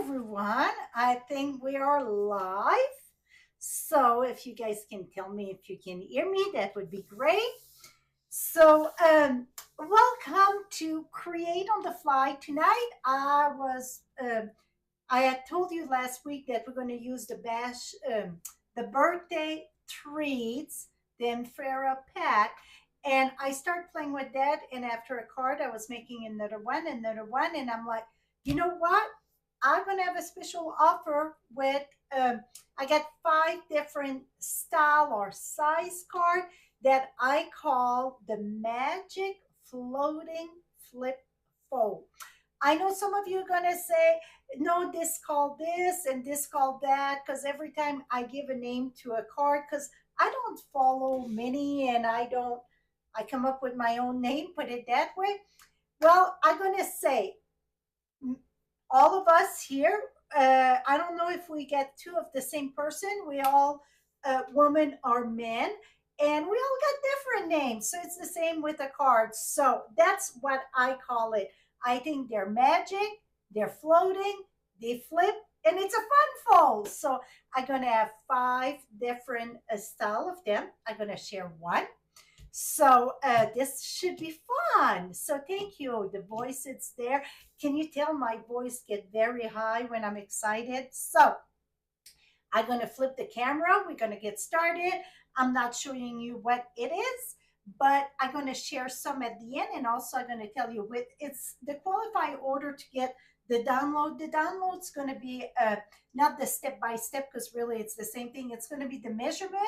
everyone. I think we are live. So if you guys can tell me if you can hear me, that would be great. Welcome to Create on the Fly. Tonight, I had told you last week that we're going to use the birthday treats, the Infera pack. And I started playing with that. And after a card, I was making another one. And I'm like, you know what? I'm going to have a special offer with, I got 5 different style or size card that I call the Magic Floating Flip Fold. I know some of you are going to say, no, this called this and this called that, because every time I give a name to a card, because I don't follow many and I come up with my own name, put it that way. Well, I'm going to say, all of us here, I don't know if we get two of the same person. We all, women or men, and we all got different names. So it's the same with the cards. So that's what I call it. I think they're magic, they're floating, they flip, and it's a fun fold. So I'm going to have 5 different style of them. I'm going to share one. So this should be fun. So thank you. The voice is there. Can you tell my voice get very high when I'm excited? So I'm going to flip the camera. We're going to get started. I'm not showing you what it is, but I'm going to share some at the end. And also I'm going to tell you it's the qualified order to get the download. The download's going to be not the step-by-step, because really it's the same thing. It's going to be the measurement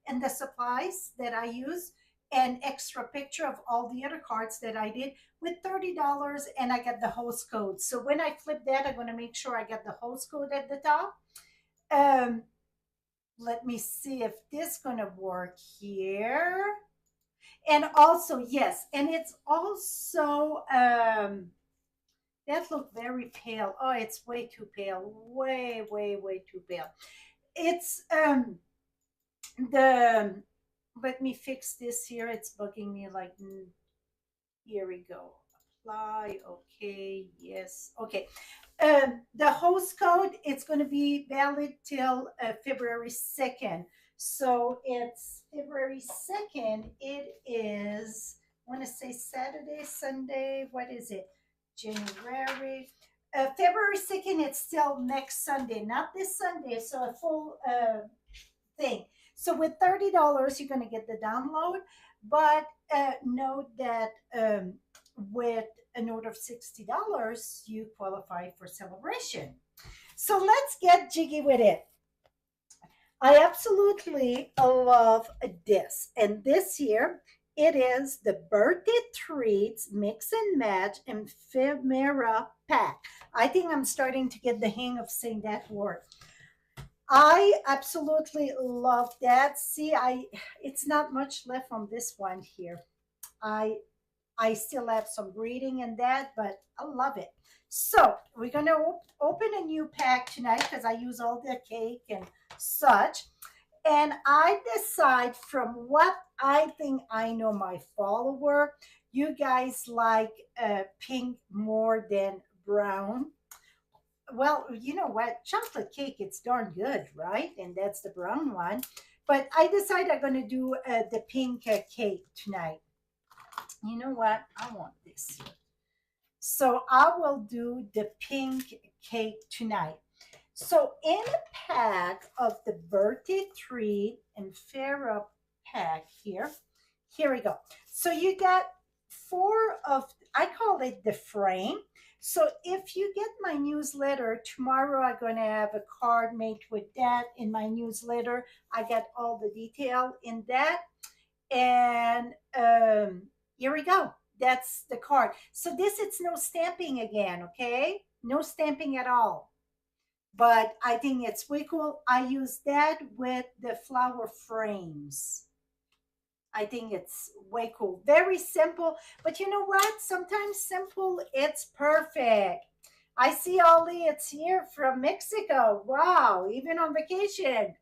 and the supplies that I use, an extra picture of all the other cards that I did with $30, and I got the host code. So when I flip that, I'm going to make sure I get the host code at the top. Let me see if this is going to work here. And also, yes, and it's also, that looked very pale. Oh, it's way too pale. Way, way, way too pale. It's the let me fix this here. It's bugging me like, here we go. Apply. Okay. Yes. Okay. The host code, it's going to be valid till February 2nd. So it's February 2nd. It is, I want to say Saturday, Sunday. What is it? January. February 2nd, it's still next Sunday, not this Sunday. So a full thing. So with $30, you're going to get the download, but note that with an order of $60, you qualify for celebration. So let's get jiggy with it. I absolutely love this. And this year, it is the Birthday Treats Mix and Match Ephemera Pack. I think I'm starting to get the hang of saying that word. I absolutely love that. See, it's not much left on this one here. I still have some reading in that, but I love it. So we're going to open a new pack tonight because I use all the cake and such. And I decide from what I think I know my follower, you guys like pink more than brown. Well, you know what? Chocolate cake, it's darn good, right? And that's the brown one. But I decided I'm going to do the pink cake tonight. You know what? I want this. So I will do the pink cake tonight. So in a pack of the birthday treat and fair up pack here we go. So you got 4 of, I call it the frame. So if you get my newsletter, tomorrow I'm going to have a card made with that in my newsletter. I got all the detail in that. And here we go. That's the card. So this, it's no stamping again, okay? No stamping at all. But I think it's way cool. I use that with the flower frames. I think it's way cool. Very simple. But you know what? Sometimes simple, it's perfect. I see Ollie, it's here from Mexico. Wow, even on vacation.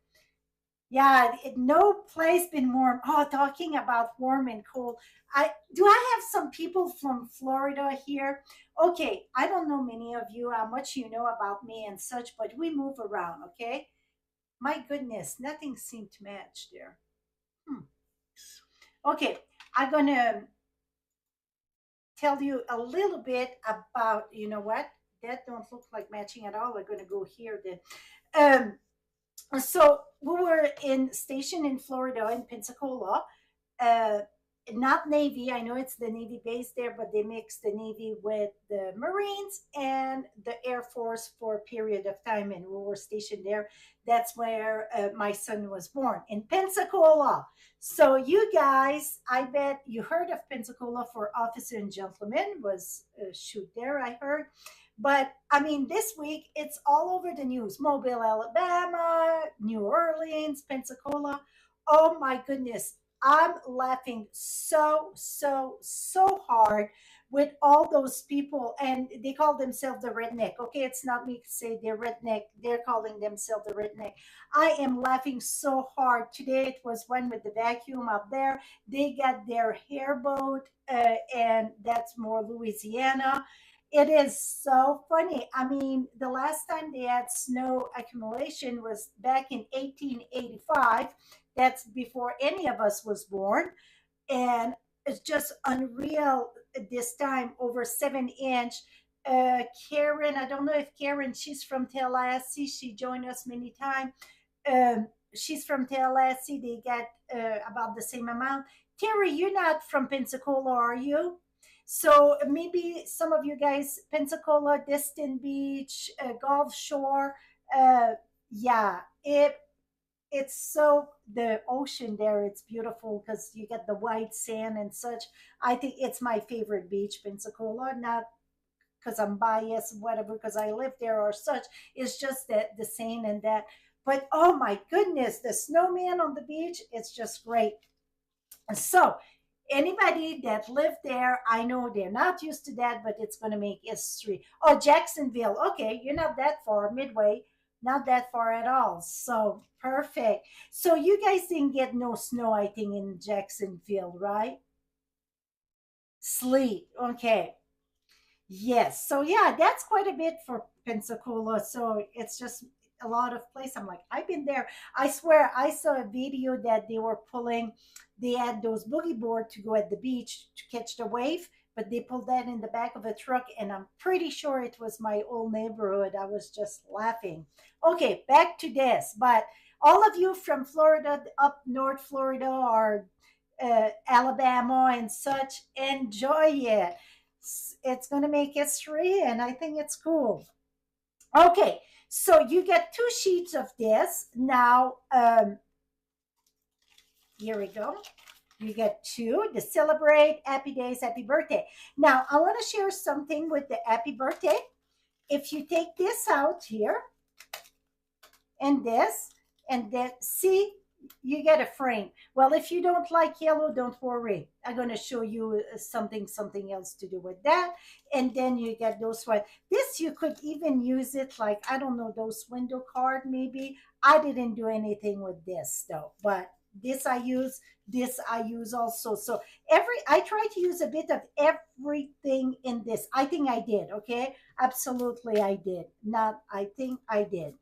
Yeah, no place been warm. Oh, talking about warm and cold. I have some people from Florida here. Okay, I don't know many of you how much you know about me and such, but we move around. Okay, my goodness, nothing seemed to match there. Hmm. Okay, I'm gonna tell you a little bit about. You know what? That don't look like matching at all. I'm gonna go here then. So we were in station in Florida in Pensacola, uh, not Navy. I know it's the Navy base there, but they mixed the Navy with the Marines and the Air Force for a period of time, and we were stationed there. That's where my son was born in Pensacola. So you guys, I bet you heard of Pensacola for Officer and Gentleman was a shoot there. I heard. But I mean, this week it's all over the news. Mobile, Alabama, New Orleans, Pensacola. Oh my goodness. I'm laughing so hard with all those people, and they call themselves the redneck. Okay, it's not me to say they're redneck, they're calling themselves the redneck. I am laughing so hard. Today it was one with the vacuum up there. They got their hairboat, and that's more Louisiana. It is so funny. I mean, the last time they had snow accumulation was back in 1885. That's before any of us was born. And it's just unreal this time, over 7 inch. Karen, I don't know if Karen, she's from Tallahassee. She joined us many times. She's from Tallahassee. They got about the same amount. Terry, you're not from Pensacola, are you? So maybe some of you guys, Pensacola, Distant Beach, Gulf Shore. Uh, yeah, it's so the ocean there. It's beautiful because you get the white sand and such. I think it's my favorite beach, Pensacola. Not because I'm biased, whatever, because I live there or such. It's just that the sand and that. But oh my goodness, the snowman on the beach, it's just great. So anybody that lived there, I know they're not used to that, but it's going to make history. Oh, Jacksonville. Okay, you're not that far, Midway, not that far at all. So perfect. So you guys didn't get no snow, I think, in Jacksonville, right? Sleet. Okay. Yes. So yeah, that's quite a bit for Pensacola. So it's just a lot of place. I'm like, I've been there. I swear I saw a video that they were pulling, they had those boogie board to go at the beach to catch the wave, but they pulled that in the back of a truck, and I'm pretty sure it was my old neighborhood. I was just laughing. Okay, back to this. But all of you from Florida, up North Florida or Alabama and such, enjoy it. It's going to make history, and I think it's cool. Okay, so you get 2 sheets of this. Now, here we go. You get two to celebrate happy days, happy birthday. Now, I want to share something with the happy birthday. If you take this out here, and this, and then see, you get a frame. Well, if you don't like yellow, don't worry. I'm going to show you something else to do with that. And then you get those one. This you could even use it like, I don't know, those window card maybe. I didn't do anything with this though, but this I use also. So I try to use a bit of everything in this. I think I did. Okay, absolutely I did. Not I think I did.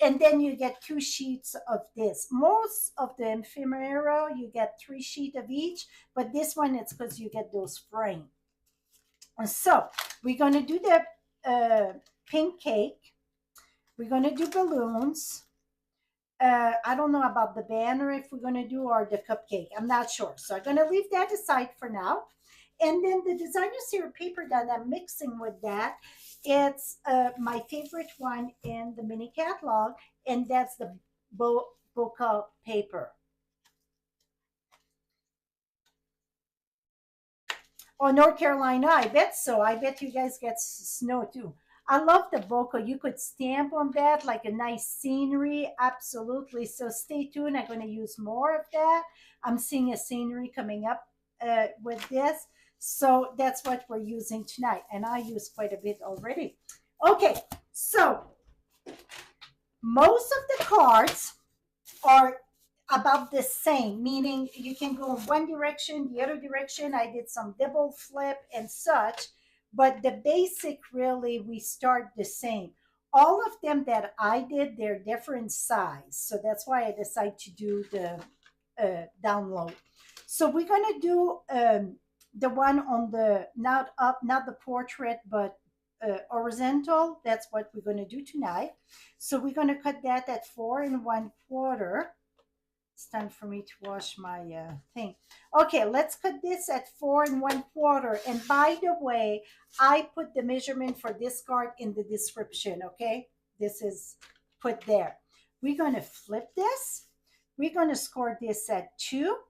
And then you get 2 sheets of this. Most of the ephemera, you get 3 sheets of each, but this one, it's because you get those frame. So we're going to do the pink cake. We're going to do balloons. I don't know about the banner if we're going to do or the cupcake. I'm not sure. So I'm going to leave that aside for now. And then the designer series paper that I'm mixing with that, it's my favorite one in the mini catalog, and that's the Bokeh paper. Oh, North Carolina, I bet so. I bet you guys get snow too. I love the Bokeh. You could stamp on that like a nice scenery. Absolutely. So stay tuned. I'm going to use more of that. I'm seeing a scenery coming up with this. So that's what we're using tonight. And I use quite a bit already. Okay. So most of the cards are about the same, meaning you can go in one direction, the other direction. I did some double flip and such, but the basic really, we start the same. All of them that I did, they're different size. So that's why I decided to do the download. So we're gonna do the one on the not up, not the portrait, but horizontal. That's what we're gonna do tonight. So we're gonna cut that at 4 1/4. It's time for me to wash my thing. Okay, let's cut this at 4 1/4. And by the way, I put the measurement for this card in the description. Okay, this is put there. We're gonna flip this. We're gonna score this at 2.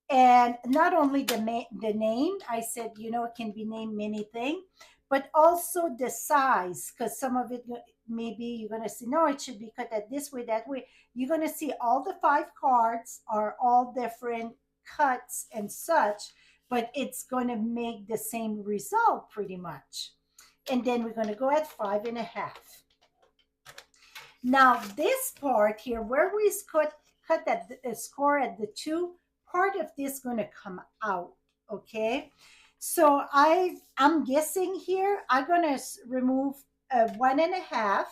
And not only the name, I said, you know, it can be named many things, but also the size, because some of it maybe you're going to see, no, it should be cut at this way, that way. You're going to see all the 5 cards are all different cuts and such, but it's going to make the same result pretty much. And then we're going to go at 5.5. Now this part here, where we cut that score at the 2, part of this going to come out. Okay, so I'm guessing here I'm going to remove 1.5.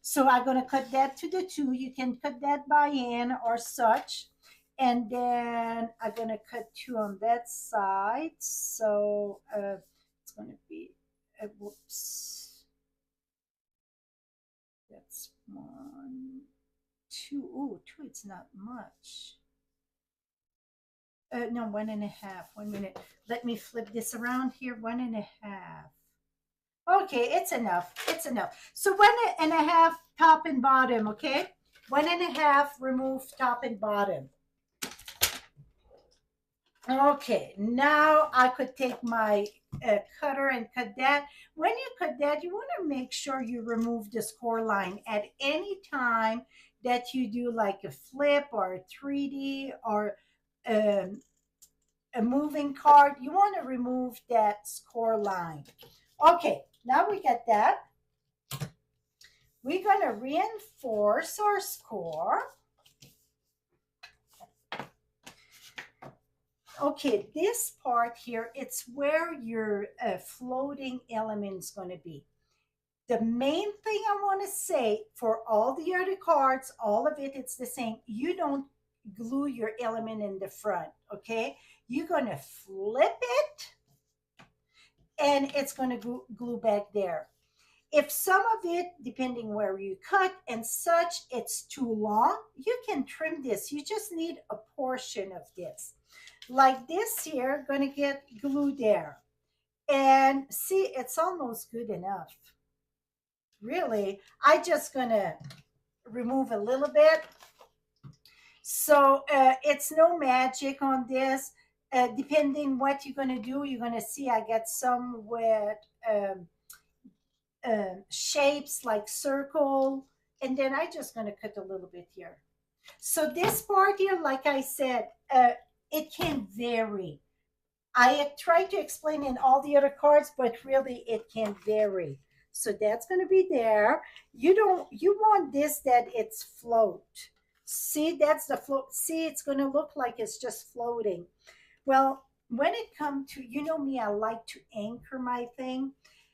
So I'm going to cut that to the 2. You can cut that by hand or such. And then I'm going to cut 2 on that side. So it's going to be whoops, that's 1 2. Oh, 2, it's not much. No, 1.5. 1 minute. Let me flip this around here. 1.5. Okay, it's enough. It's enough. So 1.5 top and bottom. Okay, 1.5 remove top and bottom. Okay, now I could take my cutter and cut that. When you cut that, you want to make sure you remove the score line at any time that you do like a flip or a 3D or um, a moving card. You want to remove that score line. Okay, now we got that. We're going to reinforce our score. Okay, this part here, it's where your floating element's going to be. The main thing I want to say for all the other cards, all of it, it's the same. You don't glue your element in the front, okay? You're going to flip it and it's going to glue back there. If some of it, depending where you cut and such, it's too long, you can trim this. You just need a portion of this. Like this here, going to get glue there. And see, it's almost good enough. Really, I just going to remove a little bit. So it's no magic on this. Depending what you're going to do, you're going to see I get some with shapes like circle. And then I just going to cut a little bit here. So this part here, like I said, it can vary. I try to explain in all the other cards, but really it can vary. So that's going to be there. You want this that it's float. See, that's the float. See, it's going to look like it's just floating. Well, when it comes to, you know me, I like to anchor my thing.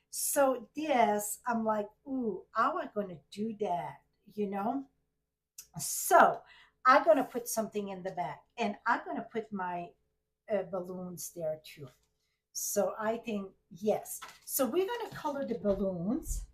So this, I'm like, ooh, how am I going to do that? You know? So I'm going to put something in the back and I'm going to put my balloons there too. So I think, yes. So we're going to color the balloons.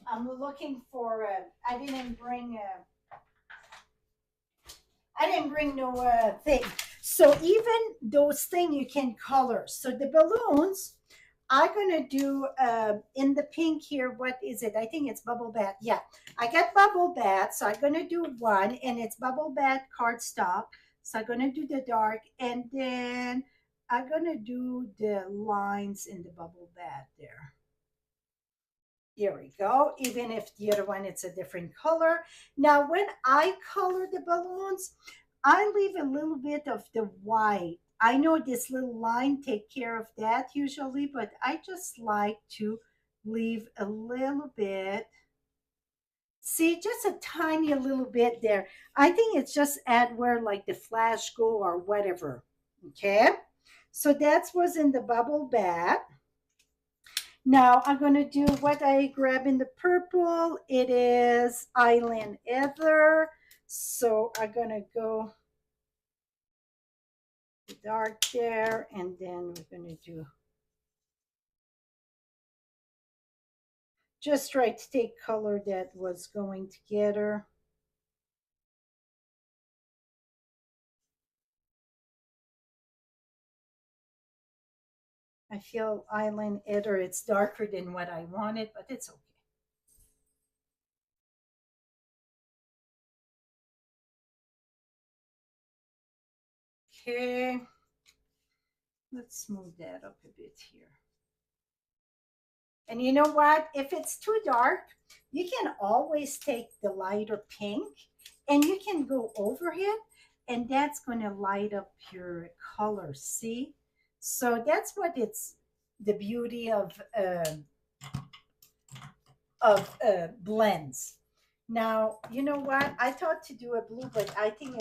I'm looking for, I didn't bring no thing. So even those things you can color. So the balloons, I'm going to do in the pink here. What is it? I think it's bubble bath. Yeah, I got bubble bath. So I'm going to do one and it's bubble bath cardstock. So I'm going to do the dark and then I'm going to do the lines in the bubble bath there. Here we go. Even if the other one, it's a different color. Now, when I color the balloons, I leave a little bit of the white. I know this little line take care of that usually, but I just like to leave a little bit. See, just a tiny little bit there. I think it's just add where like the flash go or whatever. Okay. So that was in the bubble bath. Now I'm going to do what I grab in the purple. It is Island Ether. So I'm going to go dark there, and then we're going to do just try to take color that was going together. I feel Island Ether, it's darker than what I wanted, but it's okay. Okay, let's smooth that up a bit here. And you know what? If it's too dark, you can always take the lighter pink and you can go over it, and that's going to light up your color. See? So that's what it's the beauty of blends. Now, you know what? I thought to do a blue, but I think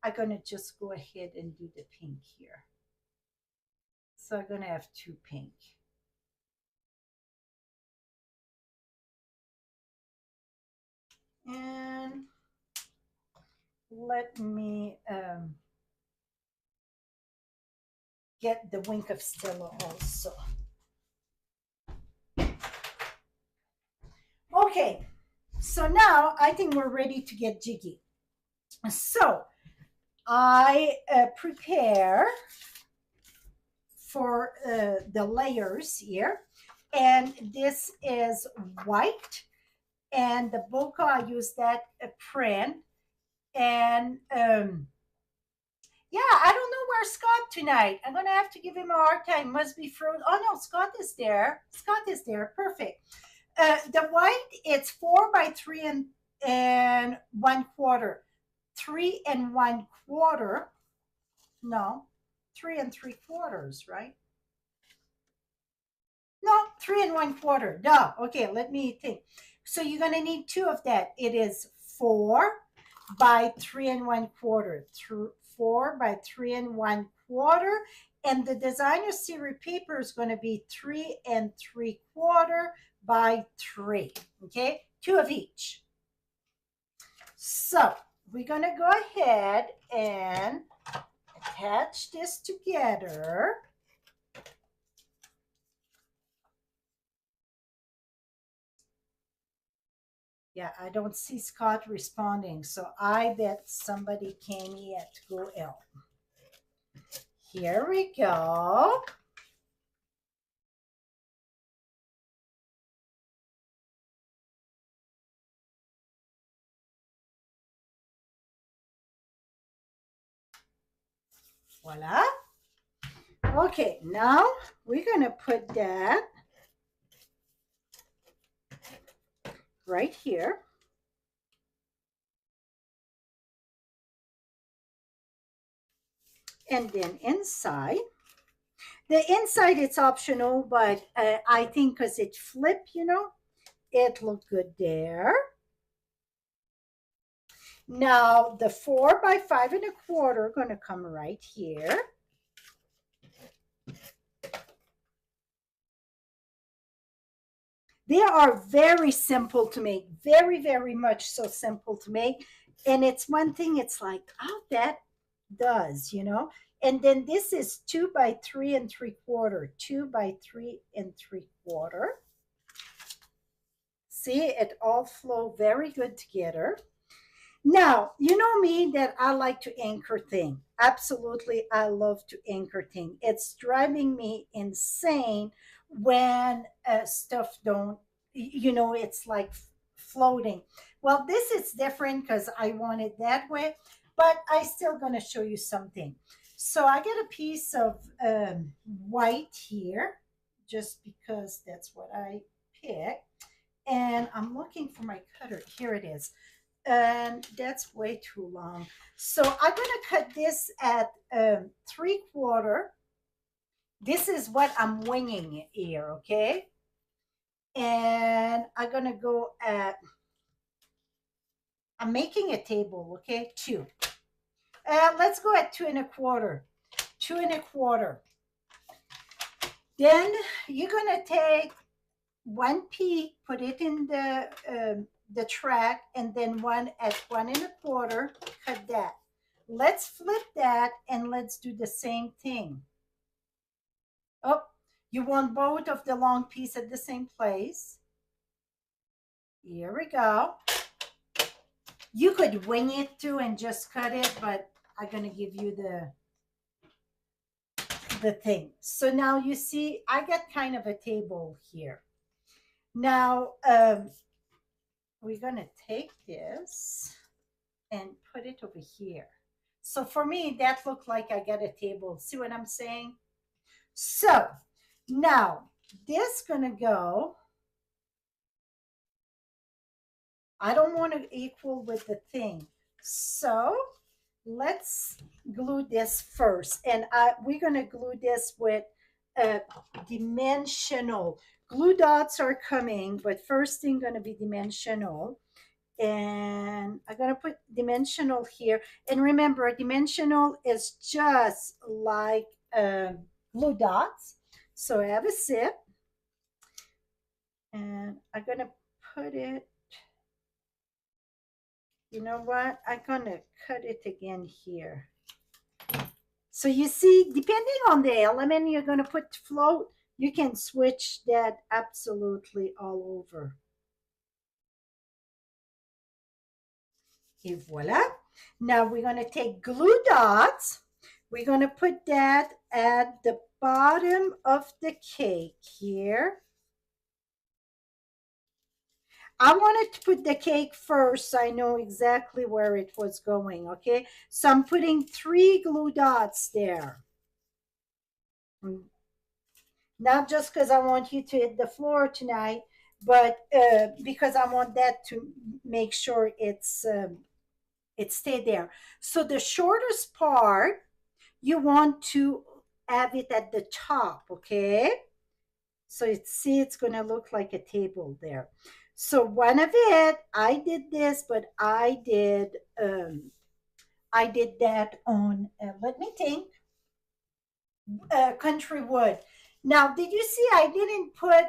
I'm gonna just go ahead and do the pink here. So I'm gonna have two pink. And let me get the wink of Stella also. Okay, so now I think we're ready to get jiggy. So I prepare for the layers here, and this is white, and the bokeh I use that print, and yeah, I don't know where's Scott tonight. I'm gonna have to give him a hard time. Must be frozen. Oh no, Scott is there. Scott is there. Perfect. The white, it's 4 by 3 and 1/4. 3 and 1/4. No, 3 3/4, right? No, 3 and 1/4. Duh. Okay, let me think. So you're gonna need two of that. It is 4 by 3 and 1/4. 4 by 3 and 1/4. And the designer series paper is going to be 3 3/4 by 3. Okay, two of each. So we're going to go ahead and attach this together. Yeah, I don't see Scott responding, so I bet somebody came yet to go L. Here we go. Voila. Okay, now we're going to put that right here. And then inside, the inside it's optional, but I think because it flipped, it looked good there. Now the 4 by 5 1/4 going to come right here. They are very simple to make, very, very much so simple to make. And it's one thing, it's like, oh, that does, And then this is 2 by 3 3/4, 2 by 3 3/4. See, it all flow very good together. Now, you know me that I like to anchor thing. Absolutely, I love to anchor thing. It's driving me insane when stuff don't, it's like floating. Well, this is different because I want it that way, but I still gonna show you something. So I get a piece of white here, just because that's what I picked. And I'm looking for my cutter. Here it is. and that's way too long. So I'm gonna cut this at 3/4. This is what I'm winging here, okay? And I'm gonna go at, I'm making a table, okay? 2. Let's go at 2 1/4. 2 1/4. Then you're gonna take one pea, put it in the track, and then one at 1 1/4. Cut that. Let's flip that and let's do the same thing. Oh, you want both of the long piece at the same place. Here we go. You could wing it too and just cut it, but I'm gonna give you the thing. So now you see, I got kind of a table here. Now we're gonna take this and put it over here. So for me, that looked like I got a table. See what I'm saying? So now this gonna go. I don't want to equal with the thing. So let's glue this first. And we're going to glue this with dimensional. Glue dots are coming, but first thing going to be dimensional. And I'm going to put dimensional here. And remember, dimensional is just like glue dots. So I have a sip. And I'm going to put it, you know what? I'm gonna cut it again here. So you see, depending on the element you're gonna put float, you can switch that absolutely all over. Et voila. Now we're gonna take glue dots. We're gonna put that at the bottom of the cake here. I wanted to put the cake first, so I know exactly where it was going, okay? So I'm putting 3 glue dots there. Not just because I want you to hit the floor tonight, but because I want that to make sure it stayed there. So the shortest part, you want to have it at the top, okay? So it's going to look like a table there. So one of it, I did this, but I did that on, let me think, country wood. Now, did you see I didn't put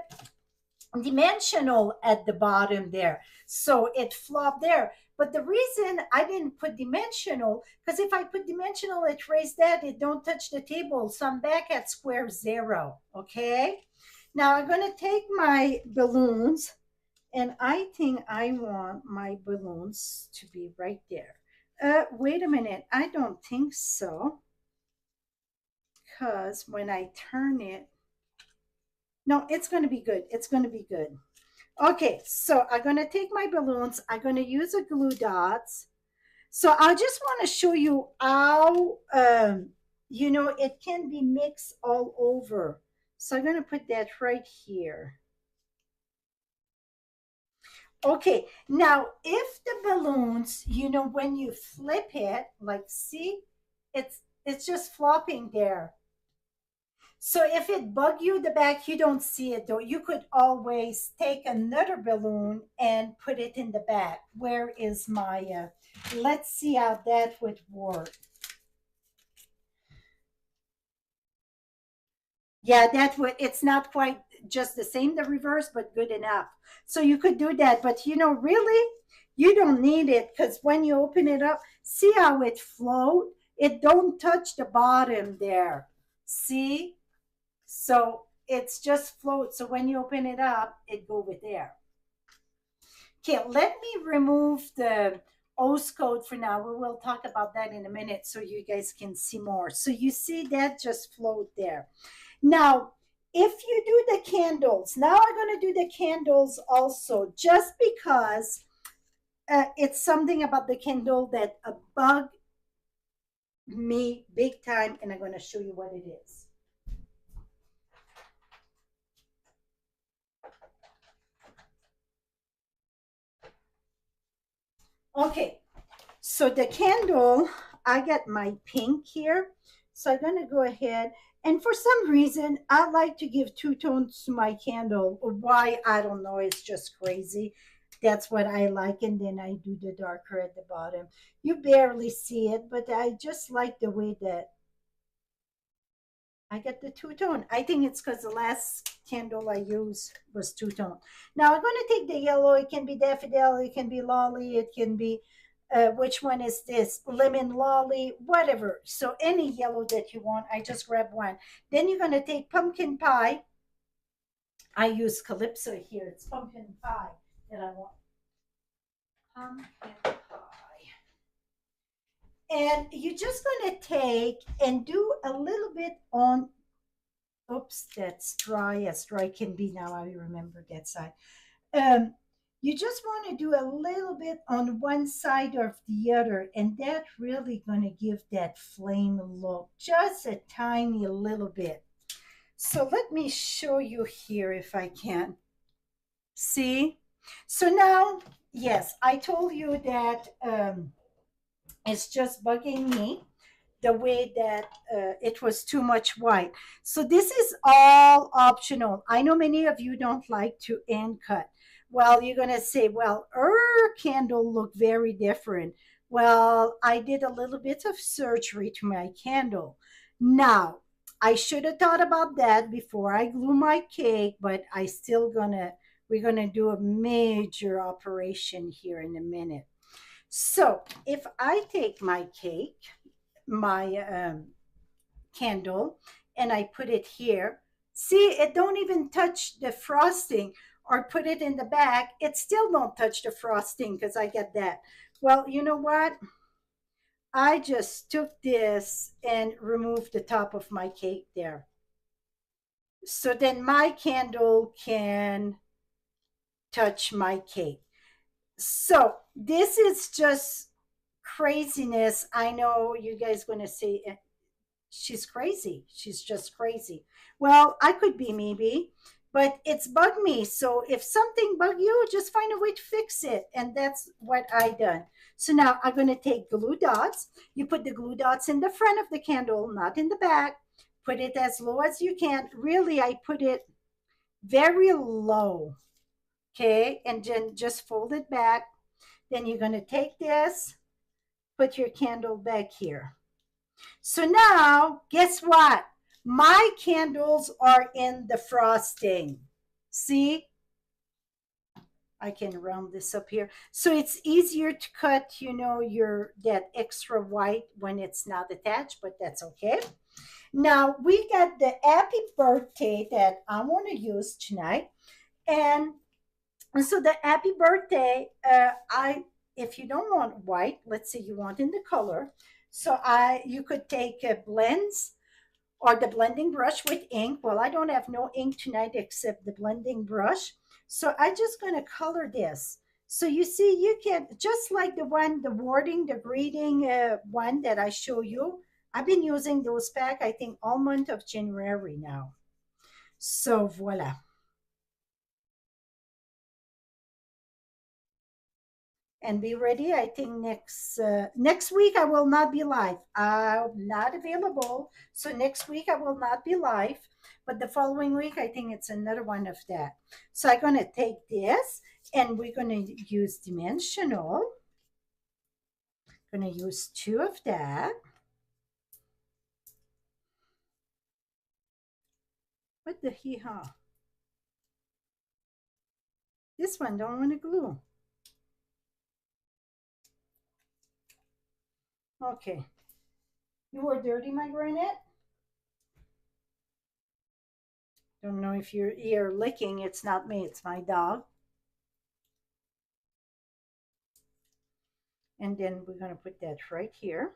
dimensional at the bottom there? So it flopped there. But the reason I didn't put dimensional, because if I put dimensional, it raised that, it don't touch the table. So I'm back at square 0, okay? Now I'm going to take my balloons, and I think I want my balloons to be right there. Wait a minute, I don't think so. Because when I turn it, no, it's going to be good. It's going to be good. Okay, so I'm going to take my balloons. I'm going to use a glue dots. So I just want to show you how, you know, it can be mixed all over. So I'm going to put that right here. Okay, now if the balloons, you know, when you flip it, like see, it's just flopping there. So if it bug you the back, you don't see it though. You could always take another balloon and put it in the back. Where is my, let's see how that would work. Yeah, that would, it's not quite just the same, the reverse, but good enough. So you could do that, but you know, really, you don't need it because when you open it up, see how it float? It don't touch the bottom there. See? So it's just float. So when you open it up, it go over there. Okay, let me remove the OS code for now. We will talk about that in a minute so you guys can see more. So you see that just float there. Now, if you do the candles, now I'm going to do the candles also, just because it's something about the candle that bugged me big time, and I'm going to show you what it is. Okay, so the candle, I got my pink here. So I'm going to go ahead. And for some reason, I like to give two tones to my candle. Why? I don't know. It's just crazy. That's what I like. And then I do the darker at the bottom. You barely see it, but I just like the way that I get the two tone. I think it's because the last candle I used was two tone. Now I'm going to take the yellow. It can be daffodil, it can be lolly, it can be which one is this? Lemon lolly, whatever. So any yellow that you want, I just grab one. Then you're going to take pumpkin pie. I use calypso here. It's pumpkin pie that I want. Pumpkin pie. And you're just going to take and do a little bit on. Oops, that's dry as dry can be now. I remember that side. Um, you just want to do a little bit on one side or the other, and that really going to give that flame look, just a tiny little bit. So let me show you here if I can. See? So now, yes, I told you that it's just bugging me the way that it was too much white. So this is all optional. I know many of you don't like to end cut. Well, you're going to say, well, her candle look very different. Well, I did a little bit of surgery to my candle. Now, I should have thought about that before I glue my cake, but we're gonna do a major operation here in a minute. So if I take my cake, my candle, and I put it here. See, it don't even touch the frosting, or put it in the back. It still don't touch the frosting because I get that. Well, you know what? I just took this and removed the top of my cake there. So then my candle can touch my cake. So this is just craziness. I know you guys going to say she's crazy. She's just crazy. Well, I could be maybe, but it's bugged me. So if something bug you, just find a way to fix it. And that's what I done. So now I'm going to take glue dots. You put the glue dots in the front of the candle, not in the back. Put it as low as you can. Really, I put it very low. Okay. And then just fold it back. Then you're going to take this, put your candle back here. So now, guess what? My candles are in the frosting. See? I can round this up here. So it's easier to cut, your that extra white when it's not attached, but that's okay. Now we got the happy birthday that I want to use tonight. And so the happy birthday, if you don't want white, let's say you want in the color. So you could take blends or the blending brush with ink. Well, I don't have no ink tonight except the blending brush. So I just going to color this. So you see, you can, just like the wording, the greeting one that I show you, I've been using those pack, I think, all month of January now. So voila. And be ready. I think next week I will not be live. I'm not available. So next week I will not be live. But the following week, I think it's another one of that. So I'm going to take this and we're going to use dimensional. Going to use two of that. What the hee-haw? This one don't want to glue. Okay. You were dirty, my granite? Don't know if your ear licking. It's not me. It's my dog. And then we're going to put that right here.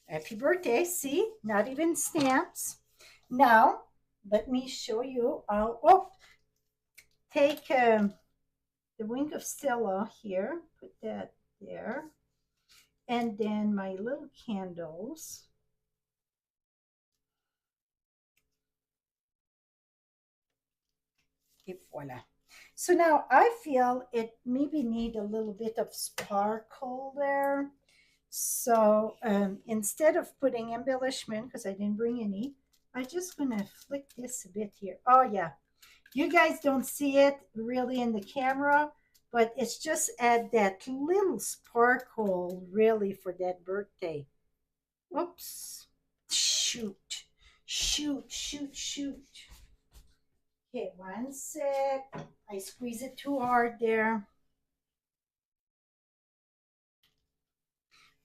Happy birthday. See, not even stamps. Now, let me show you. Take the wing of Stella here, put that there. And then my little candles. Et voila. So now I feel it maybe need a little bit of sparkle there. So instead of putting embellishment, because I didn't bring any, I'm just gonna flick this a bit here. Oh yeah, you guys don't see it really in the camera, but it's just add that little sparkle really for that birthday. Oops. Shoot. Shoot, shoot, shoot. Okay, one sec. I squeeze it too hard there.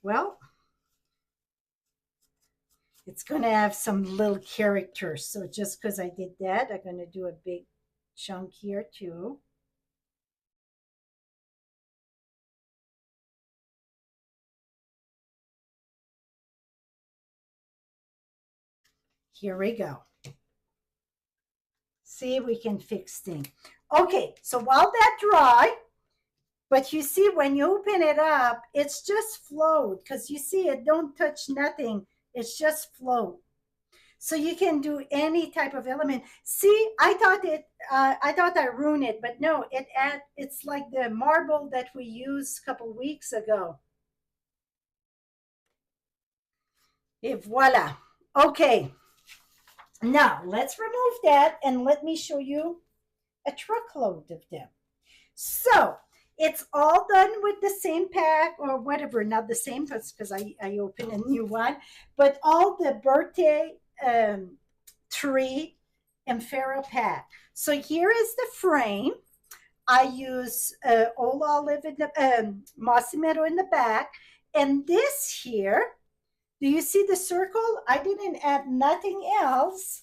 Well, it's going to have some little character. So just because I did that, I'm going to do a big chunk here too. Here we go. See, we can fix things. Okay, so while that dry, but you see when you open it up, it's just float because you see it don't touch nothing. It's just float. So you can do any type of element. See, I thought I ruined it, but no, it's like the marble that we used a couple weeks ago. Et voila. Okay, now let's remove that and let me show you a truckload of them. So it's all done with the same pack or whatever, not the same because I opened a new one, but all the birthday tree and Pharaoh pack. So here is the frame. I use old olive in the mossy meadow in the back, and this here. Do you see the circle? I didn't add nothing else,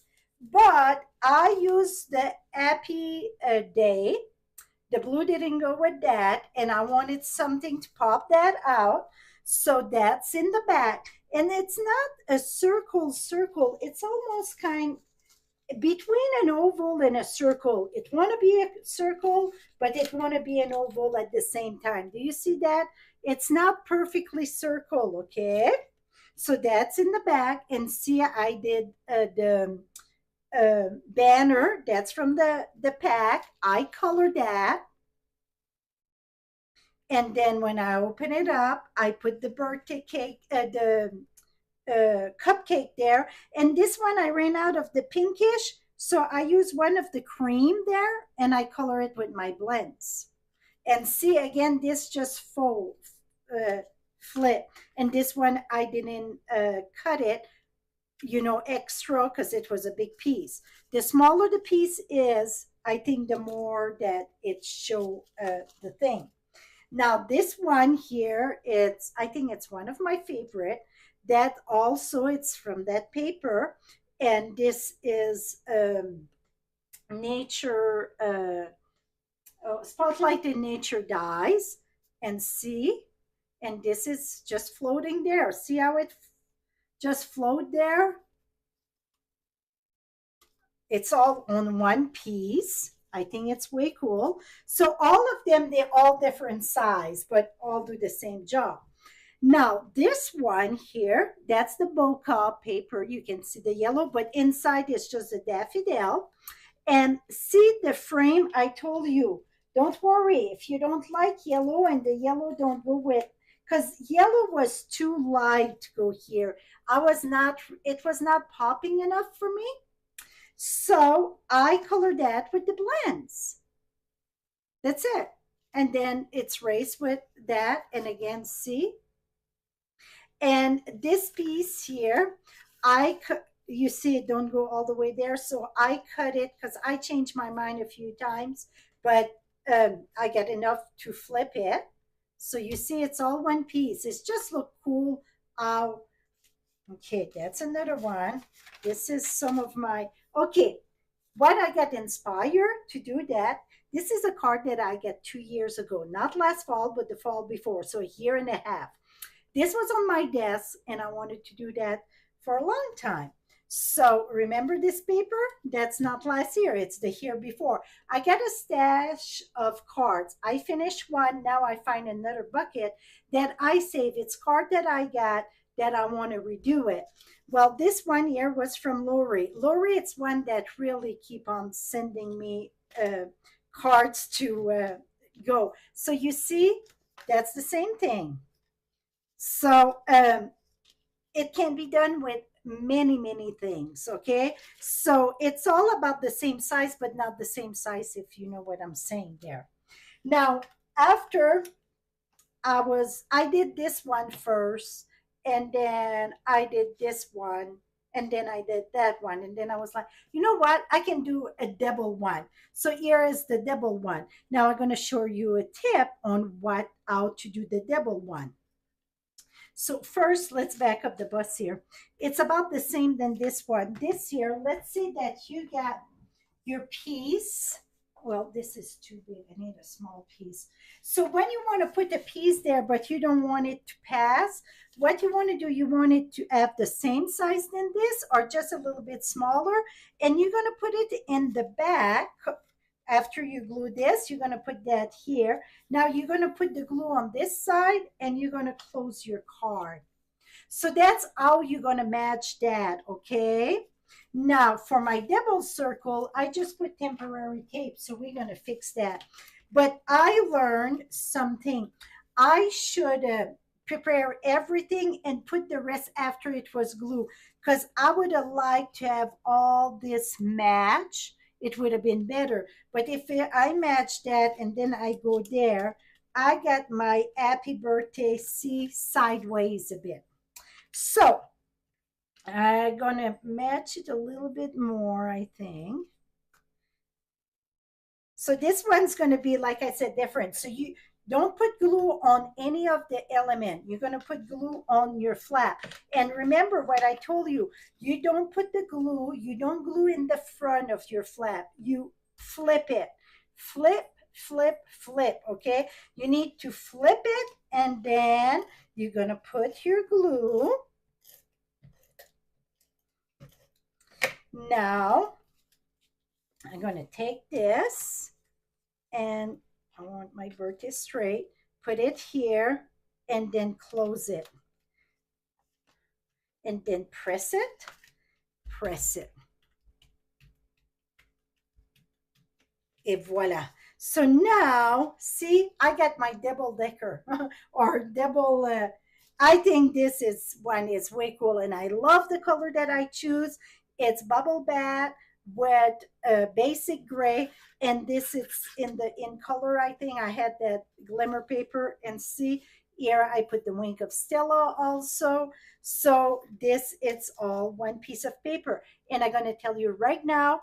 but I used the happy day. The blue didn't go with that, and I wanted something to pop that out. So that's in the back. And it's not a circle. It's almost kind between an oval and a circle. It want to be a circle, but it want to be an oval at the same time. Do you see that? It's not perfectly circle, okay? So that's in the back. And see, I did the banner. That's from the pack. I colored that. And then when I open it up, I put the birthday cake, the cupcake there. And this one, I ran out of the pinkish. So I use one of the cream there and I color it with my blends. And see, again, this just flip. And this one, I didn't cut it, extra because it was a big piece. The smaller the piece is, I think the more that it show the thing. Now this one here, I think it's one of my favorite. That also, it's from that paper, and this is nature spotlight in nature dies, and see, and this is just floating there. See how it just float there? It's all on one piece. I think it's way cool. So all of them, they're all different size, but all do the same job. Now, this one here, that's the Bokeh paper. You can see the yellow, but inside is just a daffodil. And see the frame, I told you, don't worry if you don't like yellow and the yellow don't go with, because yellow was too light to go here. It was not popping enough for me. So I color that with the blends. That's it. And then it's raised with that. And again, see? And this piece here, you see it don't go all the way there. So I cut it because I changed my mind a few times, but I get enough to flip it. So you see it's all one piece. It's just look cool. Okay, that's another one. This is some of my, okay, what I got inspired to do that. This is a card that I got 2 years ago, not last fall, but the fall before. So a year and a half. This was on my desk and I wanted to do that for a long time. So remember this paper? That's not last year, it's the year before. I got a stash of cards. I finished one, now I find another bucket that I save. It's card that I got that I want to redo it. Well, this one here was from Lori. Lori, it's one that really keep on sending me cards to go. So you see, that's the same thing. So it can be done with many, many things. Okay. So it's all about the same size, but not the same size, if you know what I'm saying there. Now, after I did this one first, and then I did this one, and then I did that one, and then I was like, you know what? I can do a double one. So here is the double one. Now I'm going to show you a tip on how to do the double one. So first, let's back up the bus here. It's about the same than this one. This here, let's say that you got your piece. Well, this is too big. I need a small piece. So when you want to put the piece there, but you don't want it to pass, what you want to do, you want it to have the same size than this or just a little bit smaller. And you're going to put it in the back. After you glue this, you're going to put that here. Now you're going to put the glue on this side and you're going to close your card. So that's how you're going to match that, okay? Now, for my double circle, I just put temporary tape, so we're going to fix that. But I learned something. I should prepare everything and put the rest after it was glued, because I would have liked to have all this match. It would have been better. But if I match that and then I go there, I got my happy birthday see sideways a bit. So I'm gonna match it a little bit more, I think. So this one's gonna be, like I said, different. So you don't put glue on any of the element. You're gonna put glue on your flap. And remember what I told you, you don't put the glue, you don't glue in the front of your flap. You flip it. Flip, flip, flip, okay? You need to flip it and then you're gonna put your glue. Now, I'm going to take this and I want my birthday straight, put it here and then close it. And then press it, press it. Et voila. So now, see, I got my double decker or double, I think this one is way cool and I love the color that I choose. It's bubble bath with basic gray, and this is in color. I think I had that glimmer paper, and see here I put the wink of Stella also. So this, it's all one piece of paper, and I'm going to tell you right now,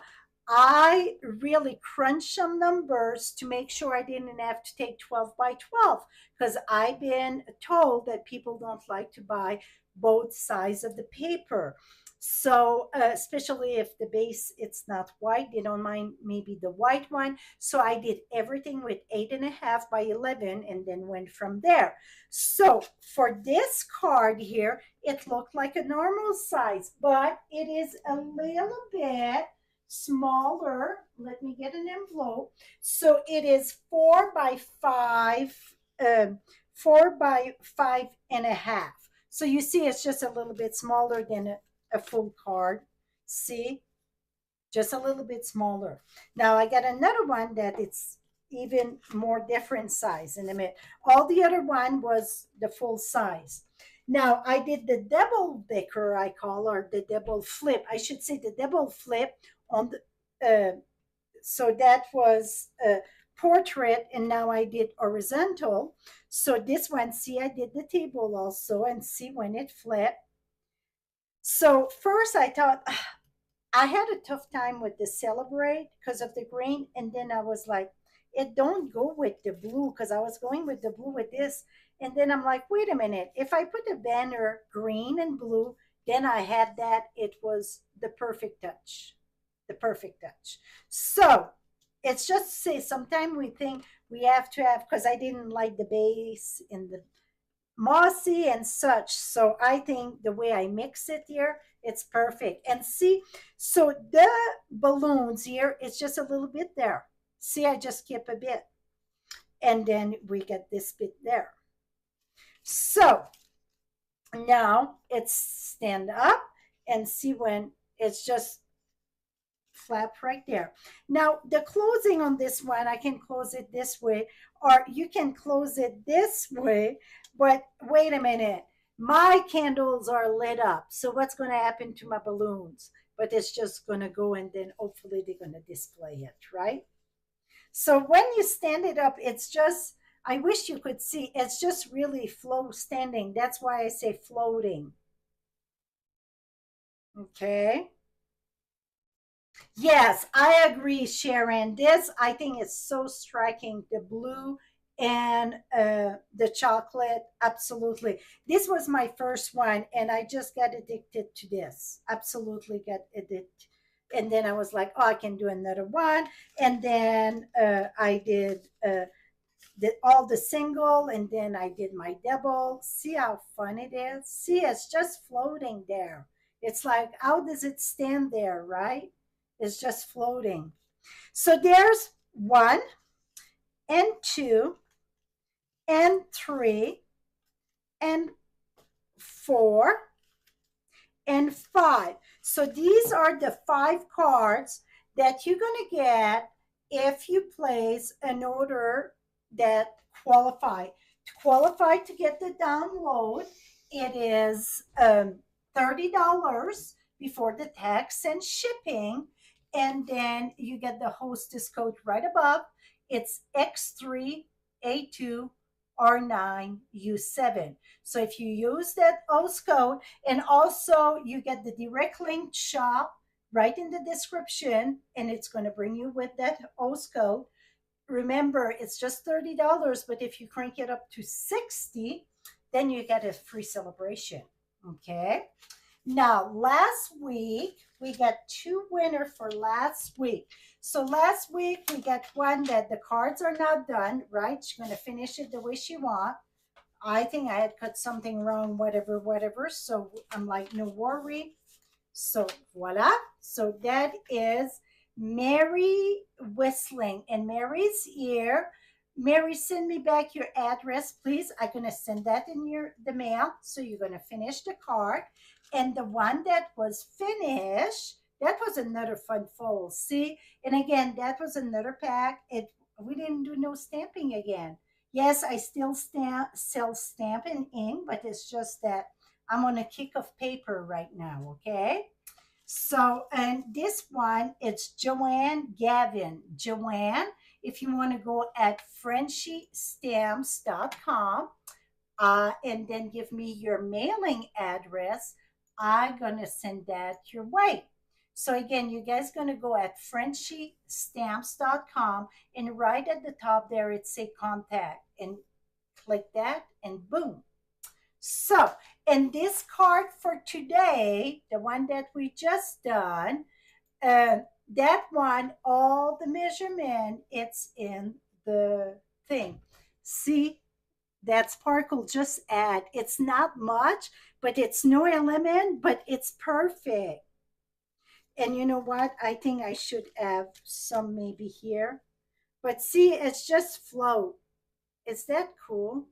I really crunched some numbers to make sure I didn't have to take 12 by 12, because I've been told that people don't like to buy both sides of the paper. So especially if the base it's not white, they don't mind maybe the white one. So I did everything with 8.5 by 11 and then went from there. So for this card here, it looked like a normal size, but it is a little bit smaller. Let me get an envelope. So it is 4 by 5, 4 by 5.5. So you see, it's just a little bit smaller than a full card. See, just a little bit smaller. Now I got another one that it's even more different size in a minute. All the other one was the full size. Now I did the double decker, I call, or the double flip. I should say the double flip on the, so that was a portrait, and now I did horizontal. So this one, see, I did the table also, and see when it flipped. So first I thought, I had a tough time with the Celebrate because of the green. And then I was like, it don't go with the blue, because I was going with the blue with this. And then I'm like, wait a minute, if I put the banner green and blue, then I had that, it was the perfect touch, the perfect touch. So it's just to say, sometimes we think we have to have, because I didn't like the base in the mossy and such. So I think the way I mix it here, it's perfect. And see, so the balloons here, it's just a little bit there. See, I just skip a bit. And then we get this bit there. So now it's stand up, and see when it's just flap right there. Now, the closing on this one, I can close it this way, or you can close it this way, but wait a minute. My candles are lit up. So what's going to happen to my balloons? But it's just going to go and then hopefully they're going to display it, right? So when you stand it up, it's just, I wish you could see, it's just really flow standing. That's why I say floating. Okay. Yes, I agree, Sharon. This, I think, is so striking. The blue and the chocolate, absolutely. This was my first one, and I just got addicted to this. Absolutely got addicted. And then I was like, oh, I can do another one. And then I did all the single, and then I did my double. See how fun it is? See, it's just floating there. It's like, how does it stand there, right? It's just floating. So there's 1 and 2 and 3 and 4 and 5. So these are the 5 cards that you're going to get if you place an order that qualify. To qualify to get the download, it is $30 before the tax and shipping. And then you get the hostess code right above. It's X3A2R9U7. So if you use that host code, and also you get the direct link shop right in the description, and it's going to bring you with that host code. Remember, it's just $30, but if you crank it up to 60, then you get a free celebration. Okay. Now, last week, we got 2 winners for last week. So last week, we got one that the cards are not done, right? She's going to finish it the way she wants. I think I had cut something wrong, whatever. So I'm like, no worry. So voila. So that is Mary whistling. And Mary's here. Mary, send me back your address, please. I'm going to send that in the mail. So you're going to finish the card. And the one that was finished, that was another fun fold. See? And again, that was another pack. We didn't do no stamping again. Yes, I still sell Stampin' Ink, but it's just that I'm on a kick of paper right now, okay? So, and this one, it's Joanne Gavin. Joanne, if you want to go at frenchiestamps.com and then give me your mailing address, I'm going to send that your way. So again, you guys going to go at frenchiestamps.com, and right at the top there, it say contact, and click that, and boom. So, and this card for today, the one that we just done, that one, all the measurement, it's in the thing. See, that sparkle just add. It's not much, but it's no element, but it's perfect. And you know what? I think I should have some maybe here. But see, it's just float. Is that cool?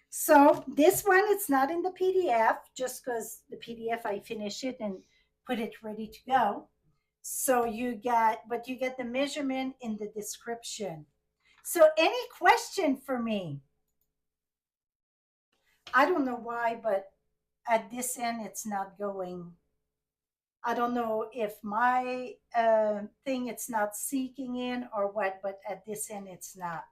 So this one, it's not in the PDF, just because the PDF, I finish it and put it ready to go. So you get the measurement in the description. So any question for me? I don't know why, but at this end, it's not going. I don't know if my thing, it's not seeking in or what, but at this end, it's not.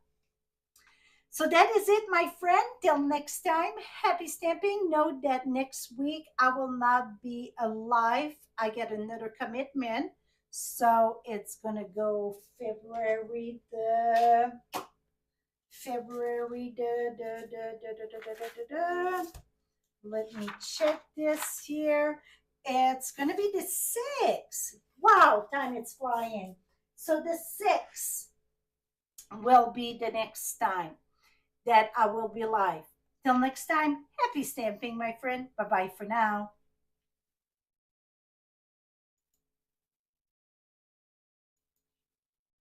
So that is it, my friend. Till next time, happy stamping. Note that next week I will not be alive. I get another commitment. So it's going to go February the let me check this here. It's going to be the 6th. Wow, time it's flying. So the 6th will be the next time that I will be live. Till next time, happy stamping, my friend. Bye-bye for now.